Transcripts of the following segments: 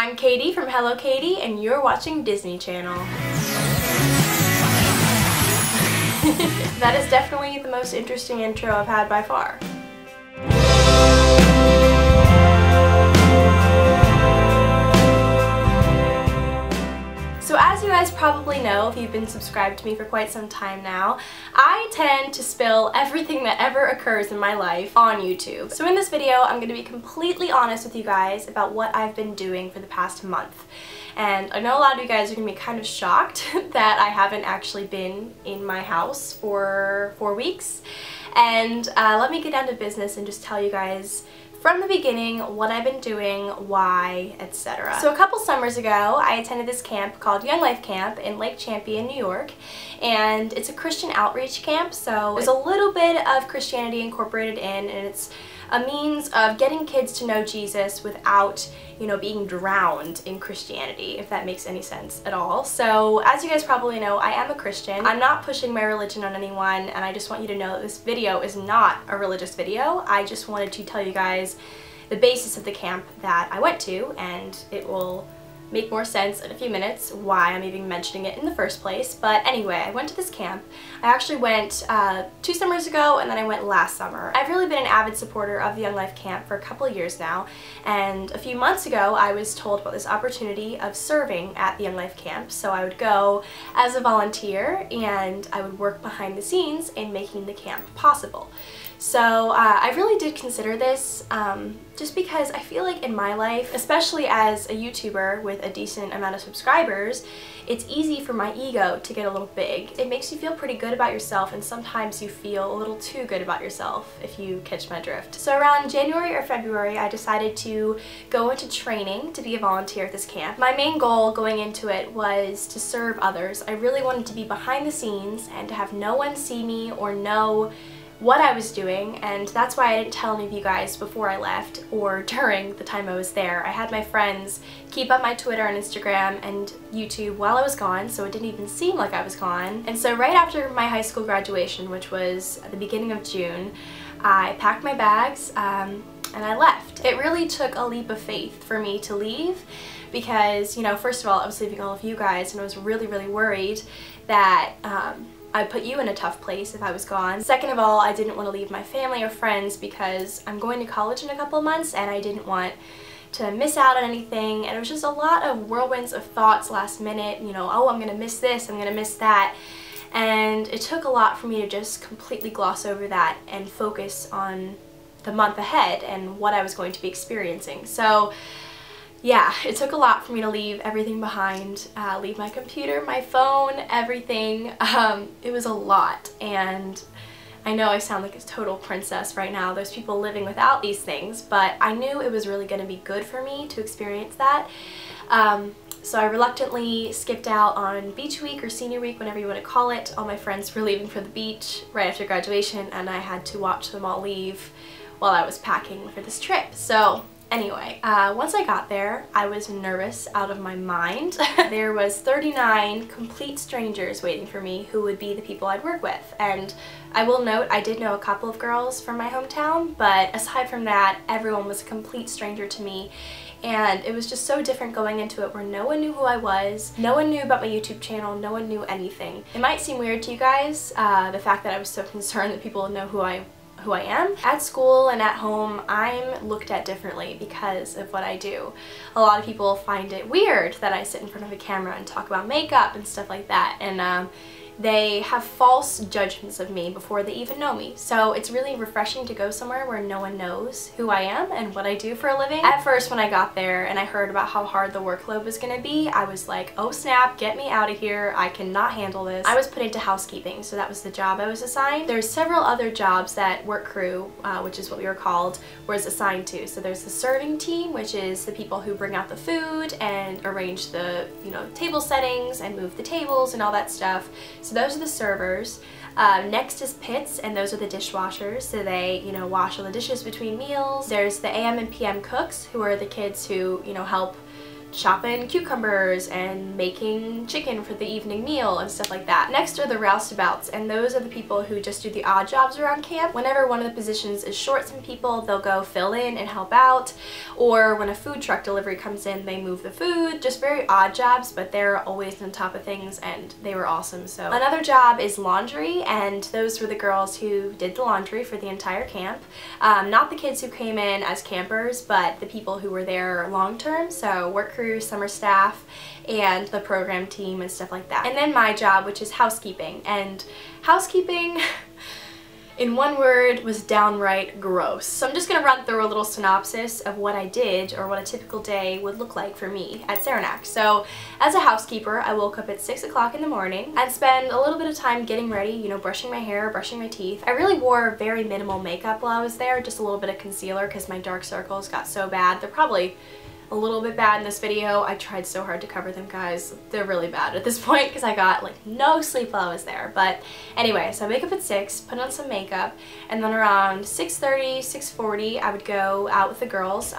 I'm Katy from HelloKaty, and you're watching Disney Channel. That is definitely the most interesting intro I've had by far. So as you guys probably know, if you've been subscribed to me for quite some time now, I tend to spill everything that ever occurs in my life on YouTube. So in this video, I'm going to be completely honest with you guys about what I've been doing for the past month. And I know a lot of you guys are going to be kind of shocked that I haven't actually been in my house for 4 weeks. And let me get down to business and just tell you guys from the beginning what I've been doing, why, etc. So a couple summers ago, I attended this camp called YoungLife Camp in Lake Champion, New York, and it's a Christian outreach camp, so there's a little bit of Christianity incorporated in, and it's a means of getting kids to know Jesus without, you know, being drowned in Christianity, if that makes any sense at all. So as you guys probably know, I am a Christian. I'm not pushing my religion on anyone, and I just want you to know that this video is not a religious video. I just wanted to tell you guys the basis of the camp that I went to, and it will make more sense in a few minutes why I'm even mentioning it in the first place. But anyway, I went to this camp. I actually went 2 summers ago, and then I went last summer. I've really been an avid supporter of the YoungLife Camp for a couple of years now, and a few months ago I was told about this opportunity of serving at the YoungLife Camp. So I would go as a volunteer and I would work behind the scenes in making the camp possible. So I really did consider this just because I feel like in my life, especially as a YouTuber with a decent amount of subscribers, it's easy for my ego to get a little big. It makes you feel pretty good about yourself, and sometimes you feel a little too good about yourself, if you catch my drift. So around January or February, I decided to go into training to be a volunteer at this camp. My main goal going into it was to serve others. I really wanted to be behind the scenes and to have no one see me or know what I was doing, and that's why I didn't tell any of you guys before I left or during the time I was there. I had my friends keep up my Twitter and Instagram and YouTube while I was gone, so it didn't even seem like I was gone. And so right after my high school graduation, which was at the beginning of June, I packed my bags and I left. It really took a leap of faith for me to leave because, you know, first of all, I was leaving all of you guys, and I was really, really worried that I'd put you in a tough place if I was gone. Second of all, I didn't want to leave my family or friends because I'm going to college in a couple of months and I didn't want to miss out on anything, and it was just a lot of whirlwinds of thoughts last minute, you know, oh, I'm gonna miss this, I'm gonna miss that, and it took a lot for me to just completely gloss over that and focus on the month ahead and what I was going to be experiencing. So yeah, it took a lot for me to leave everything behind, leave my computer, my phone, everything. It was a lot, and I know I sound like a total princess right now. There's people living without these things, but I knew it was really going to be good for me to experience that. So I reluctantly skipped out on beach week or senior week, whatever you want to call it. All my friends were leaving for the beach right after graduation, and I had to watch them all leave while I was packing for this trip. So anyway, once I got there, I was nervous out of my mind. There was 39 complete strangers waiting for me who would be the people I'd work with. And I will note, I did know a couple of girls from my hometown, but aside from that, everyone was a complete stranger to me. And it was just so different going into it where no one knew who I was, no one knew about my YouTube channel, no one knew anything. It might seem weird to you guys, the fact that I was so concerned that people would know who I am. At school and at home, I'm looked at differently because of what I do. A lot of people find it weird that I sit in front of a camera and talk about makeup and stuff like that, and they have false judgments of me before they even know me. So it's really refreshing to go somewhere where no one knows who I am and what I do for a living. At first, when I got there and I heard about how hard the workload was gonna be, I was like, oh snap, get me out of here, I cannot handle this. I was put into housekeeping, so that was the job I was assigned. There's several other jobs that work crew, which is what we were called, was assigned to. So there's the serving team, which is the people who bring out the food and arrange the, you know, table settings and move the tables and all that stuff. So those are the servers. Next is pits, and those are the dishwashers, so they, you know, wash all the dishes between meals. There's the AM and PM cooks, who are the kids who, you know, help chopping cucumbers and making chicken for the evening meal and stuff like that. Next are the roustabouts, and those are the people who just do the odd jobs around camp. Whenever one of the positions is short some people, they'll go fill in and help out, or when a food truck delivery comes in, they move the food. Just very odd jobs, but they're always on top of things, and they were awesome. So another job is laundry, and those were the girls who did the laundry for the entire camp. Not the kids who came in as campers, but the people who were there long term, so work crew, summer staff, and the program team and stuff like that. And then my job, which is housekeeping. And housekeeping in one word was downright gross. So I'm just going to run through a little synopsis of what I did, or what a typical day would look like for me at Saranac. So as a housekeeper, I woke up at 6 o'clock in the morning and spend a little bit of time getting ready, you know, brushing my hair, brushing my teeth. I really wore very minimal makeup while I was there, just a little bit of concealer because my dark circles got so bad. They're probably a little bit bad in this video. I tried so hard to cover them, guys. They're really bad at this point because I got like no sleep while I was there. But anyway, so I wake up at 6, put on some makeup, and then around 6:30, 6:40 I would go out with the girls.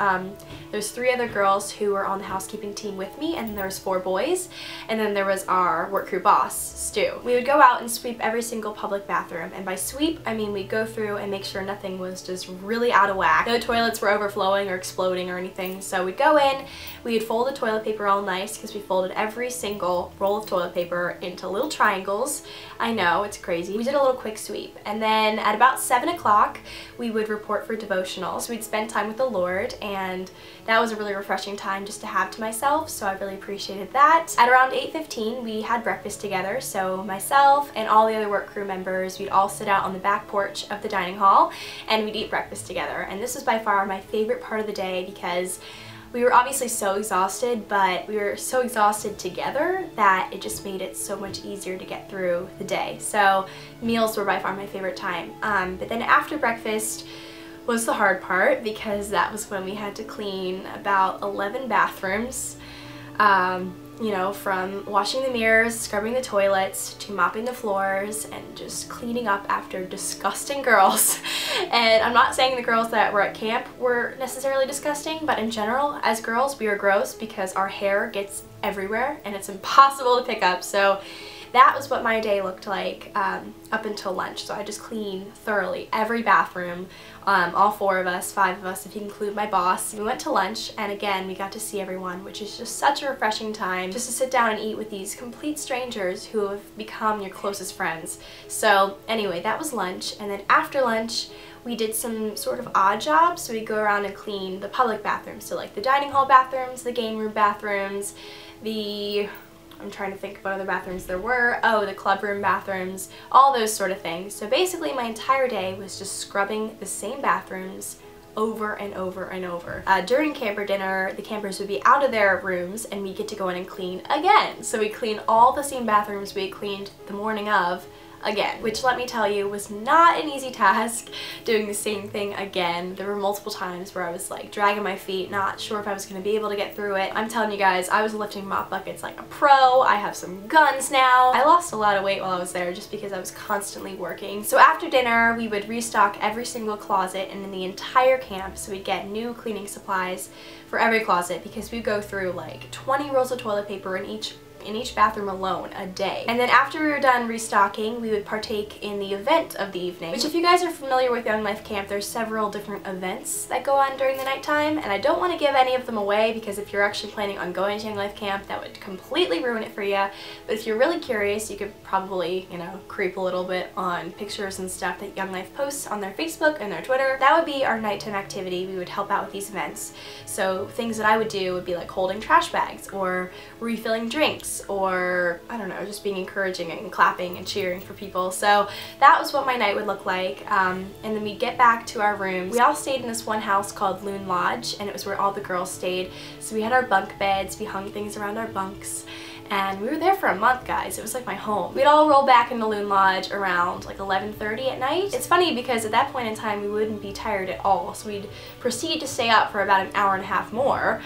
There's 3 other girls who were on the housekeeping team with me, and there was 4 boys, and then there was our work crew boss, Stu. We would go out and sweep every single public bathroom, and by sweep I mean we'd go through and make sure nothing was just really out of whack. No toilets were overflowing or exploding or anything, so we'd go in, we'd fold the toilet paper all nice because we folded every single roll of toilet paper into little triangles. I know, it's crazy. We did a little quick sweep, and then at about 7 o'clock we would report for devotionals. We'd spend time with the Lord, and that was a really refreshing time just to have to myself, so I really appreciated that. At around 8:15 we had breakfast together, so myself and all the other work crew members, we'd all sit out on the back porch of the dining hall and we'd eat breakfast together. And this was by far my favorite part of the day because we were obviously so exhausted, but we were so exhausted together that it just made it so much easier to get through the day. So meals were by far my favorite time. But then after breakfast was the hard part because that was when we had to clean about 11 bathrooms. You know, from washing the mirrors, scrubbing the toilets, to mopping the floors, and just cleaning up after disgusting girls. And I'm not saying the girls that were at camp were necessarily disgusting, but in general, as girls, we are gross because our hair gets everywhere and it's impossible to pick up. So that was what my day looked like up until lunch. So I just cleaned thoroughly every bathroom, all 4 of us, 5 of us if you include my boss. We went to lunch, and again we got to see everyone, which is just such a refreshing time just to sit down and eat with these complete strangers who have become your closest friends. So anyway, that was lunch, and then after lunch we did some sort of odd jobs. So we'd go around and clean the public bathrooms, so like the dining hall bathrooms, the game room bathrooms, I'm trying to think of what other bathrooms there were. Oh, the club room bathrooms, all those sort of things. So basically my entire day was just scrubbing the same bathrooms over and over and over. During camper dinner, the campers would be out of their rooms and we get to go in and clean again. So we clean all the same bathrooms we cleaned the morning of again, which let me tell you was not an easy task, doing the same thing again. There were multiple times where I was like dragging my feet, not sure if I was going to be able to get through it. I'm telling you guys, I was lifting mop buckets like a pro. I have some guns now. I lost a lot of weight while I was there just because I was constantly working. So after dinner, we would restock every single closet and in the entire camp, so we'd get new cleaning supplies for every closet because we go through like 20 rolls of toilet paper in each bathroom alone a day. And then after we were done restocking, we would partake in the event of the evening, which if you guys are familiar with YoungLife Camp, there's several different events that go on during the nighttime, and I don't want to give any of them away because if you're actually planning on going to YoungLife Camp, that would completely ruin it for you. But if you're really curious, you could probably, you know, creep a little bit on pictures and stuff that YoungLife posts on their Facebook and their Twitter. That would be our nighttime activity. We would help out with these events. So things that I would do would be like holding trash bags or refilling drinks, or I don't know, just being encouraging and clapping and cheering for people. So that was what my night would look like. And then we'd get back to our rooms. We all stayed in this one house called Loon Lodge, and it was where all the girls stayed. So we had our bunk beds, we hung things around our bunks, and we were there for a month, guys. It was like my home. We'd all roll back into Loon Lodge around like 11:30 at night. It's funny because at that point in time we wouldn't be tired at all, so we'd proceed to stay up for about an hour and a half more.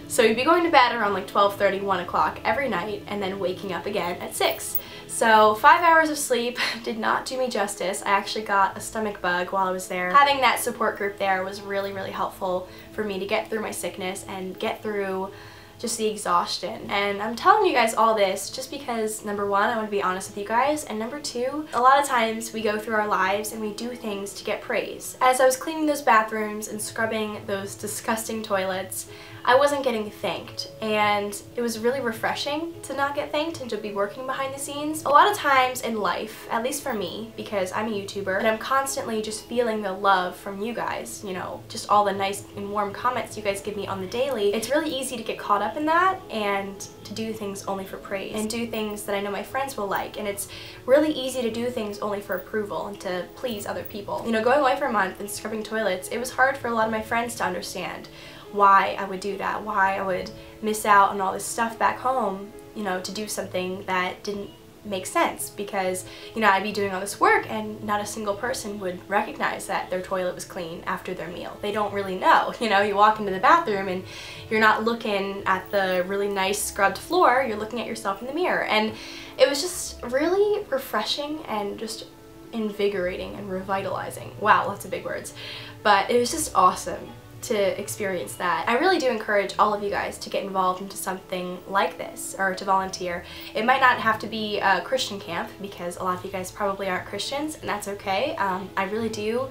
So we'd be going to bed around like 12:30, 1 o'clock every night, and then waking up again at 6. So 5 hours of sleep did not do me justice. I actually got a stomach bug while I was there. Having that support group there was really, really helpful for me to get through my sickness and get through just the exhaustion. And I'm telling you guys all this just because, number one, I want to be honest with you guys, and number two, a lot of times we go through our lives and we do things to get praise. As I was cleaning those bathrooms and scrubbing those disgusting toilets, I wasn't getting thanked, and it was really refreshing to not get thanked and to be working behind the scenes. A lot of times in life, at least for me, because I'm a YouTuber, and I'm constantly just feeling the love from you guys, you know, just all the nice and warm comments you guys give me on the daily, it's really easy to get caught up in that and to do things only for praise and do things that I know my friends will like, and it's really easy to do things only for approval and to please other people. You know, going away for a month and scrubbing toilets, it was hard for a lot of my friends to understand why I would do that, why I would miss out on all this stuff back home, you know, to do something that didn't make sense, because, you know, I'd be doing all this work and not a single person would recognize that their toilet was clean after their meal. They don't really know, you know, you walk into the bathroom and you're not looking at the really nice scrubbed floor, you're looking at yourself in the mirror. And it was just really refreshing and just invigorating and revitalizing. Wow, lots of big words. But it was just awesome to experience that. I really do encourage all of you guys to get involved into something like this, or to volunteer. It might not have to be a Christian camp, because a lot of you guys probably aren't Christians, and that's okay. I really do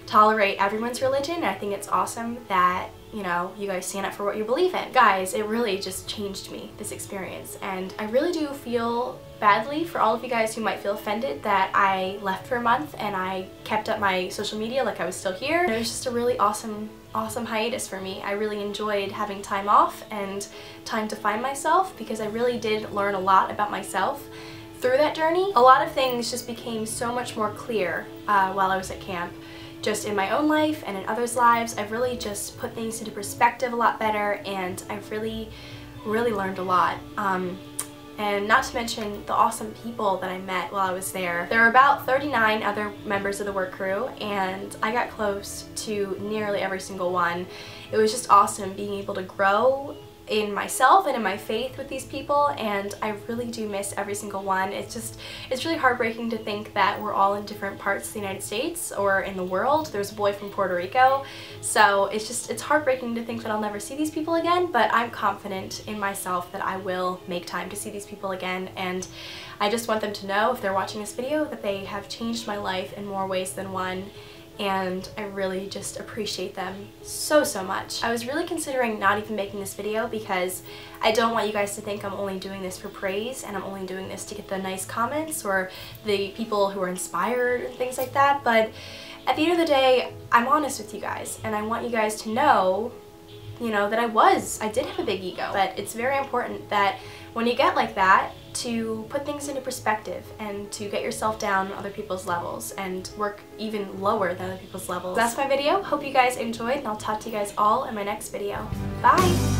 tolerate everyone's religion, and I think it's awesome that, you know, you guys stand up for what you believe in. Guys, it really just changed me, this experience, and I really do feel badly for all of you guys who might feel offended that I left for a month and I kept up my social media like I was still here. It was just a really awesome hiatus for me. I really enjoyed having time off and time to find myself, because I really did learn a lot about myself through that journey. A lot of things just became so much more clear while I was at camp. Just in my own life and in others' lives, I've really just put things into perspective a lot better, and I've really learned a lot. And not to mention the awesome people that I met while I was there. There were about 39 other members of the work crew, and I got close to nearly every single one. It was just awesome being able to grow in myself and in my faith with these people, and I really do miss every single one. It's really heartbreaking to think that we're all in different parts of the United States or in the world. There's a boy from Puerto Rico, so it's heartbreaking to think that I'll never see these people again, but I'm confident in myself that I will make time to see these people again, and I just want them to know, if they're watching this video, that they have changed my life in more ways than one. And I really just appreciate them so much. I was really considering not even making this video, because I don't want you guys to think I'm only doing this for praise and I'm only doing this to get the nice comments or the people who are inspired and things like that. But at the end of the day, I'm honest with you guys, and I want you guys to know, you know, that I did have a big ego. But it's very important that when you get like that, to put things into perspective and to get yourself down on other people's levels and work even lower than other people's levels. That's my video. Hope you guys enjoyed, and I'll talk to you guys all in my next video. Bye!